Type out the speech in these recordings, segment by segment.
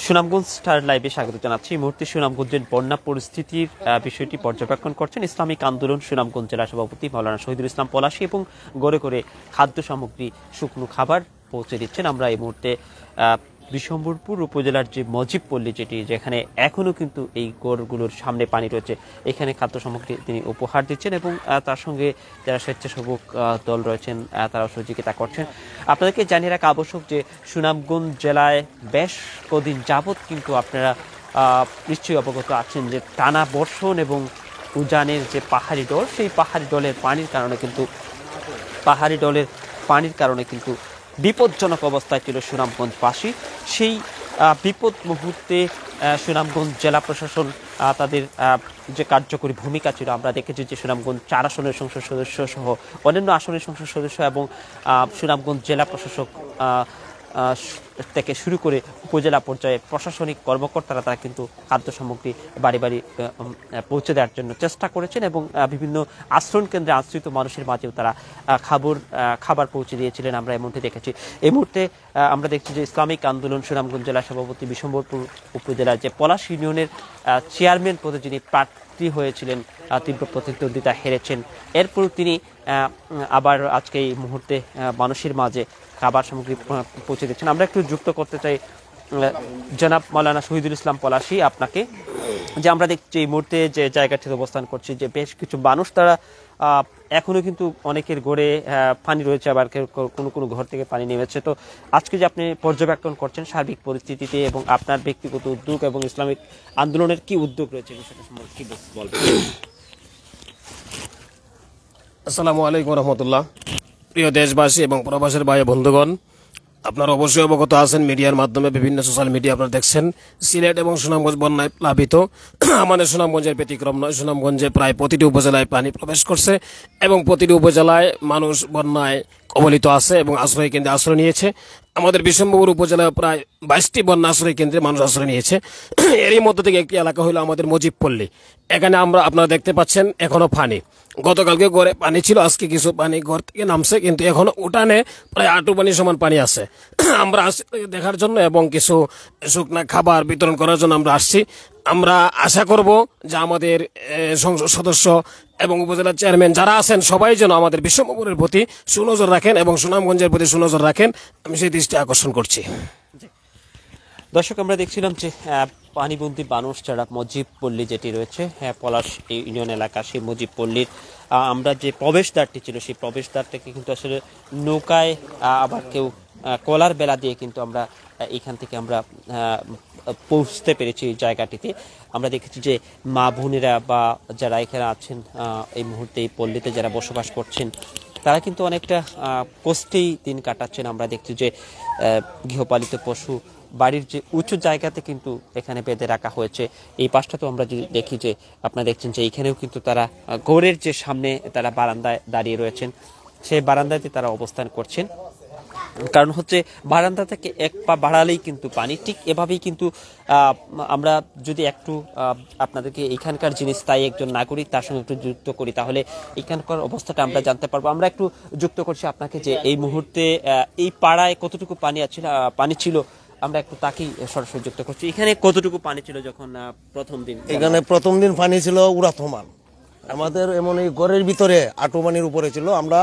Sunamganj star লাইভে স্বাগত জানাচ্ছি। এই মুহূর্তে সুনামগঞ্জের বন্যা পরিস্থিতির বিষয়টি পর্যবেক্ষণ করছেন ইসলামিক আন্দোলন সুনামগঞ্জ জেলা সভাপতি মাওলানা শহীদুল ইসলাম পলাশী এবং গড়ে করে খাদ্য সামগ্রী, শুকনো খাবার পৌঁছে দিচ্ছেন। আমরা এই মুহূর্তে বিশম্বরপুর উপজেলার যে মজিবপল্লী, যেখানে এখনও কিন্তু এই গড়গুলোর সামনে পানি রয়েছে, এখানে খাদ্য সামগ্রী তিনি উপহার দিচ্ছেন এবং তার সঙ্গে যারা স্বেচ্ছাসেবক দল রয়েছেন তারাও সহযোগিতা করছেন। আপনাদেরকে জানিয়ে রাখা আবশ্যক যে সুনামগঞ্জ জেলায় বেশ কদিন যাবৎ কিন্তু আপনারা নিশ্চয়ই অবগত আছেন যে টানা বর্ষণ এবং উজানের যে পাহাড়ি ডল, সেই পাহাড়ি ডলের পানির কারণে কিন্তু বিপজ্জনক অবস্থায় ছিল সুনামগঞ্জবাসী। সেই বিপদ মুহূর্তে সুনামগঞ্জ জেলা প্রশাসন তাদের যে কার্যকরী ভূমিকা ছিল, আমরা দেখেছি যে সুনামগঞ্জ 4 আসনের সংসদ সদস্য সহ অন্যান্য আসনের সংসদ সদস্য এবং সুনামগঞ্জ জেলা প্রশাসক থেকে শুরু করে উপজেলা পর্যায়ে প্রশাসনিক কর্মকর্তারা তারা কিন্তু খাদ্য সামগ্রী বাড়ি বাড়ি পৌঁছে দেওয়ার জন্য চেষ্টা করেছেন এবং বিভিন্ন আশ্রয় কেন্দ্রে আশ্রিত মানুষের মাঝেও তারা খাবার পৌঁছে দিয়েছিলেন। আমরা এই মুহূর্তে দেখেছি। এই মুহূর্তে আমরা দেখছি যে ইসলামিক আন্দোলন সুনামগঞ্জ জেলা সভাপতি বিশম্বরপুর উপজেলার যে পলাশ ইউনিয়নের চেয়ারম্যান পদে যিনি প্রার্থী হয়েছিলেন, তীব্র প্রতিদ্বন্দ্বিতা হেরেছেন, এরপর তিনি আবার আজকে এই মুহূর্তে মানুষের মাঝে খাবার সামগ্রী পৌঁছে দিচ্ছেন। আমরা একটু যুক্ত করতে চাই জনাব মাওলানা শহীদুল ইসলাম পলাশী আপনাকে, যে আমরা দেখছি এই মুহূর্তে যে জায়গাটিতে অবস্থান করছি যে বেশ কিছু মানুষ তারা এখনো কিন্তু অনেকের গড়ে পানি রয়েছে, আবার কোনো কোনো ঘর থেকে পানি নেমেছে। তো আজকে যে আপনি পর্যবেক্ষণ করছেন সার্বিক পরিস্থিতিতে এবং আপনার ব্যক্তিগত উদ্যোগ এবং ইসলামিক আন্দোলনের কি উদ্যোগ রয়েছে বিষয়টা সম্পর্কে কি বলবেন? আসসালামু আলাইকুম রহমতুল্লাহ। প্রিয় দেশবাসী এবং প্রবাসের ভাই বন্ধুগণ, আপনারা অবশ্যই অবগত আছেন, মিডিয়ার মাধ্যমে বিভিন্ন সোশ্যাল মিডিয়া আপনারা দেখছেন সিলেট এবং সুনামগঞ্জ বন্যায় প্লাবিত। আমাদের সুনামগঞ্জের ব্যতিক্রম নয়, সুনামগঞ্জে প্রায় প্রতিটি উপজেলায় পানি প্রবেশ করছে এবং প্রতিটি উপজেলায় মানুষ বন্যায় কবলিত আছে এবং আশ্রয় কেন্দ্রে আশ্রয় নিয়েছে। আমাদের বিশম্বরপুর উপজেলায় প্রায় 22টি বন্যা আশ্রয় কেন্দ্রে মানুষ আশ্রয় নিয়েছে। এরই মধ্য থেকে একটি এলাকা হলো আমাদের মজিবপল্লী। এখানে আপনারা দেখতে পাচ্ছেন এখনো পানি। গতকালকে ঘরে পানি ছিল, আজকে কিছু পানি ঘর থেকে নামছে, কিন্তু এখনো উঠানে প্রায় আঁটু পানি সমান পানি আছে। আমরা আসছি দেখার জন্য এবং কিছু শুকনা খাবার বিতরণ করার জন্য আমরা আসছি। আমরা আশা করব যে আমাদের সংসদ সদস্য এবং উপজেলা চেয়ারম্যান যারা আছেন সবাই যেন আমাদের বিশম্বরপুরের প্রতি সুনজর রাখেন এবং সুনামগঞ্জের প্রতি সুনজর রাখেন, আমি সেই দৃষ্টি আকর্ষণ করছি। দর্শক, আমরা দেখছিলাম যে পানিবন্দী মানুষ যারা মজিবপল্লী যেটি রয়েছে পলাশ ইউনিয়ন এলাকা, সেই মজিবপল্লীর আমরা যে প্রবেশদ্বারটি ছিল সেই প্রবেশদ্বারটাকে কিন্তু আসলে নৌকায় আবার কেউ কলার বেলা দিয়ে কিন্তু আমরা এখান থেকে আমরা পৌঁছতে পেরেছি এই জায়গাটিতে। আমরা দেখেছি যে মা বোনেরা বা যারা এখানে আছেন এই মুহূর্তে এই পল্লীতে যারা বসবাস করছেন তারা কিন্তু অনেকটা কষ্টেই দিন কাটাচ্ছেন। আমরা দেখছি যে গৃহপালিত পশু বাড়ির যে উঁচু জায়গাতে কিন্তু এখানে বেঁধে রাখা হয়েছে। এই পাশটা তো আমরা যদি দেখি যে আপনারা দেখছেন যে এইখানেও কিন্তু তারা ঘরের যে সামনে তারা বারান্দায় দাঁড়িয়ে রয়েছেন, সেই বারান্দাতে তারা অবস্থান করছেন। কারণ হচ্ছে বারান্দা থেকে এক পা বাড়ালেই কিন্তু পানি। ঠিক এভাবেই কিন্তু আমরা যদি একটু আপনাদেরকে এখানকার যিনি স্থায়ী একজন নাগরিক তার সঙ্গে একটু যুক্ত করি তাহলে এখানকার অবস্থাটা আমরা জানতে পারবো। আমরা একটু যুক্ত করছি আপনাকে যে এই মুহূর্তে এই পাড়ায় কতটুকু পানি ছিল, আমরা একটু তাকেই সরাসরি যুক্ত করছি। এখানে কতটুকু পানি ছিল যখন প্রথম দিন? এখানে প্রথম দিন পানি ছিল উড়াথমান, আমাদের এমন এই গড়ের ভিতরে আঁটু পানির উপরে ছিল। আমরা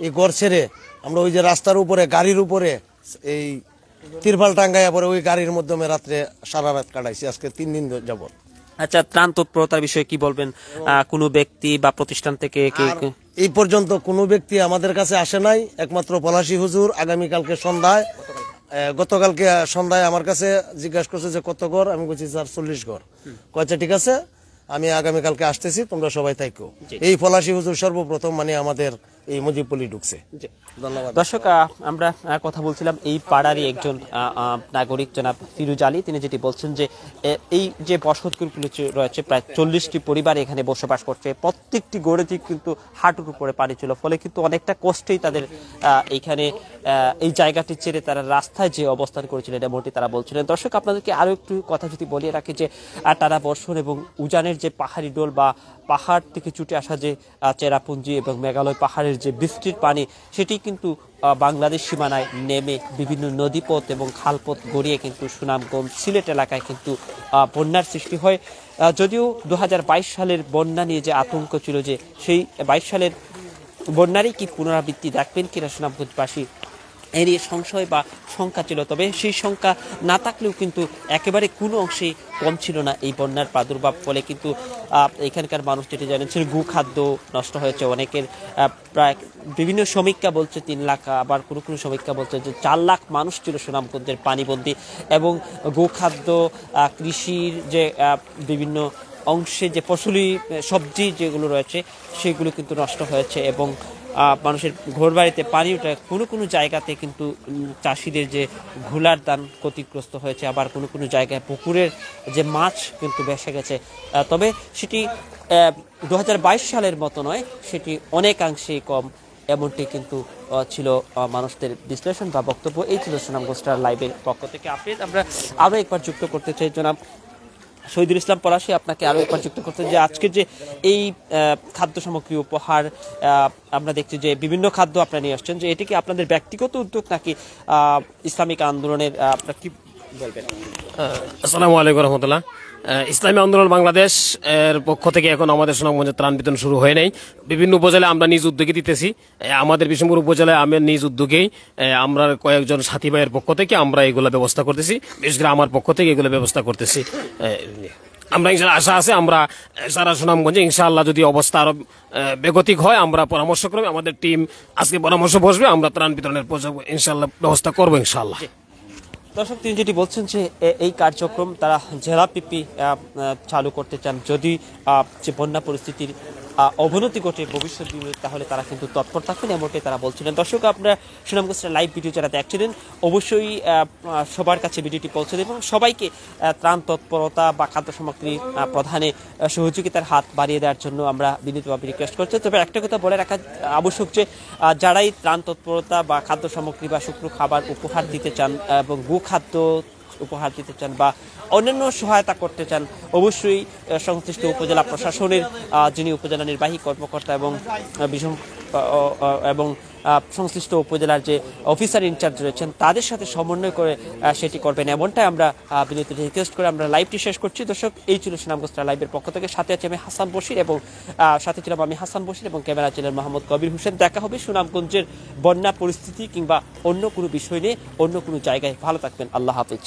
এই গড় ছেড়ে আমরা ওই যে রাস্তার উপরে গাড়ির উপরে এই তিরপাল টাঙ্গাইয়া পরে ওই গাড়ির মাধ্যমে রাত্রে সারা রাত কাটাইছি আজকে 3 দিন যাবত। আচ্ছা, ত্রাণ তৎপরতার বিষয়ে কি বলবেন? কোনো ব্যক্তি বা প্রতিষ্ঠান থেকে এই পর্যন্ত কোনো ব্যক্তি আমাদের কাছে আসে নাই, একমাত্র পলাশী হুজুর গতকালকে সন্ধ্যায় আমার কাছে জিজ্ঞাসা করছে যে কত ঘর, আমি বলছি স্যার 40 ঘর। কয়েছে ঠিক আছে, আমি আগামীকালকে আসতেছি, তোমরা সবাই থাকো। এই পলাশী হুজুর সর্বপ্রথম আমাদের এই মজিবপল্লী ঢুকছে। ধন্যবাদ। দর্শক, আমরা কথা বলছিলাম এই পাড়ারই একজন নাগরিক জনাব ফিরোজ আলী। তিনি যেটি বলছেন যে এই যে বসতগুলো রয়েছে প্রায় 40টি পরিবার এখানে বসবাস করছে, প্রত্যেকটি গড়েতে কিন্তু হাঁটুর উপরে পানি ছিল, ফলে কিন্তু অনেকটা কষ্টেই তাদের এইখানে এই জায়গাটি ছেড়ে তারা রাস্তায় যে অবস্থান করেছিলেন এমনটি তারা বলছিলেন। দর্শক, আপনাদেরকে আরো একটু কথা যদি বলিয়ে রাখি যে টানা বর্ষণ এবং উজানের যে পাহাড়ি ডোল বা পাহাড় থেকে ছুটে আসা যে চেরাপুঞ্জি এবং মেঘালয় পাহাড়ের যে বৃষ্টির পানি সেটি কিন্তু বাংলাদেশ সীমানায় নেমে বিভিন্ন নদীপথ এবং খালপথ গড়িয়ে কিন্তু সুনামগঞ্জ সিলেট এলাকায় কিন্তু বন্যার সৃষ্টি হয়। যদিও 2022 সালের বন্যা নিয়ে যে আতঙ্ক ছিল যে সেই 22 সালের বন্যারই কি পুনরাবৃত্তি দেখবেন কিনা সুনামগঞ্জবাসী, এ নিয়ে সংশয় বা শঙ্কা ছিল। তবে সেই শঙ্কা না থাকলেও কিন্তু একেবারে কোনো অংশেই কম ছিল না এই বন্যার প্রাদুর্ভাব ফলে কিন্তু এখানকার মানুষ যেটি জানিয়েছেন গোখাদ্য নষ্ট হয়েছে অনেকের, প্রায় বিভিন্ন সমীক্ষা বলছে 3 লাখ, আবার কোনো কোনো সমীক্ষা বলছে যে 4 লাখ মানুষ ছিল সুনামগঞ্জের পানিবন্দী। এবং গোখাদ্য, কৃষির যে বিভিন্ন অংশে যে ফসলি সবজি যেগুলো রয়েছে সেগুলো কিন্তু নষ্ট হয়েছে এবং মানুষের ঘরবাড়িতে পানি ওঠে। কোনো কোনো জায়গাতে কিন্তু চাষিদের যে ঘোলার ধান ক্ষতিগ্রস্ত হয়েছে, আবার কোনো কোনো জায়গায় পুকুরের যে মাছ কিন্তু ভেসে গেছে। তবে সেটি 2022 সালের মতো নয়, সেটি অনেকাংশেই কম, এমনটি কিন্তু ছিল মানুষদের বিশ্লেষণ বা বক্তব্য। এই ছিল সুনামগঞ্জ স্টার লাইভের পক্ষ থেকে আপডেট। আমরা আরও একবার যুক্ত করতে চাই জনাব শহীদুল ইসলাম পলাশী, আপনাকে আরও একবার যুক্ত করতে যে আজকে যে এই খাদ্য সামগ্রী উপহার আমরা দেখছি যে বিভিন্ন খাদ্য আপনারা নিয়ে আসছেন, যে এটি কি আপনাদের ব্যক্তিগত উদ্যোগ নাকি ইসলামিক আন্দোলনের, আপনারা কি বলবেন? আসসালামু আলাইকুম রহমতুল্লাহ। ইসলামী আন্দোলন বাংলাদেশ এর পক্ষ থেকে এখন আমাদের সুনামগঞ্জে ত্রাণ বিতরণ শুরু হয় নাই। বিভিন্ন উপজেলায় আমরা নিজ উদ্যোগে দিতেছি। আমাদের বিশম্বর উপজেলায় আমি নিজ উদ্যোগেই আমরা কয়েকজন সাথী ভাইয়ের পক্ষ থেকে আমরা এগুলো ব্যবস্থা করতেছি, বিশেষ করে আমার পক্ষ থেকে এগুলো ব্যবস্থা করতেছি। আমরা ইনশাআল্লাহ আশা আছে আমরা সারা সুনামগঞ্জে ইনশাআল্লাহ যদি অবস্থা আরো বেগতিক হয় আমরা পরামর্শ করব, আমাদের টিম আজকে পরামর্শ বসবে, আমরা ত্রাণ বিতরণের ইনশাআল্লাহ ব্যবস্থা করবো ইনশাআল্লাহ। দর্শক, তিনি যেটি বলছেন যে এই কার্যক্রম তারা জেলাব্যাপী চালু করতে চান। যদি যে বন্যা পরিস্থিতির অবনতি ঘটে ভবিষ্যৎ দিনে, তাহলে তারা কিন্তু তৎপর থাকবেন, এমনটাই তারা বলছিলেন। দর্শক, আপনারা সুনামগঞ্জের লাইভ ভিডিও যারা দেখছিলেন অবশ্যই সবার কাছে ভিডিওটি পৌঁছে দেবেন এবং সবাইকে ত্রাণ তৎপরতা বা খাদ্য সামগ্রী প্রদানে সহযোগিতার হাত বাড়িয়ে দেওয়ার জন্য আমরা বিনীতভাবে রিকোয়েস্ট করছি। তবে একটা কথা বলে রাখা আবশ্যক যে যারাই ত্রাণ তৎপরতা বা খাদ্য সামগ্রী বা শুকনো খাবার উপহার দিতে চান এবং গোখাদ্য উপহার দিতে চান বা অন্যান্য সহায়তা করতে চান, অবশ্যই সংশ্লিষ্ট উপজেলা প্রশাসনের যিনি উপজেলা নির্বাহী কর্মকর্তা এবং সংশ্লিষ্ট উপজেলার যে অফিসার ইনচার্জ রয়েছেন তাদের সাথে সমন্বয় করে সেটি করবেন, এমনটাই আমরা বিনীত রিকোয়েস্ট করে আমরা লাইভটি শেষ করছি। দর্শক, এই ছিল সুনামগঞ্জ লাইভের পক্ষ থেকে, সাথে আছে আমি হাসান বশির এবং সাথে ছিলাম আমি হাসান বশির এবং ক্যামেরা ছিলেন মোহাম্মদ কবির হোসেন। দেখা হবে সুনামগঞ্জের বন্যা পরিস্থিতি কিংবা অন্য কোনো বিষয় নিয়ে অন্য কোনো জায়গায়। ভালো থাকবেন, আল্লাহ হাফিজ।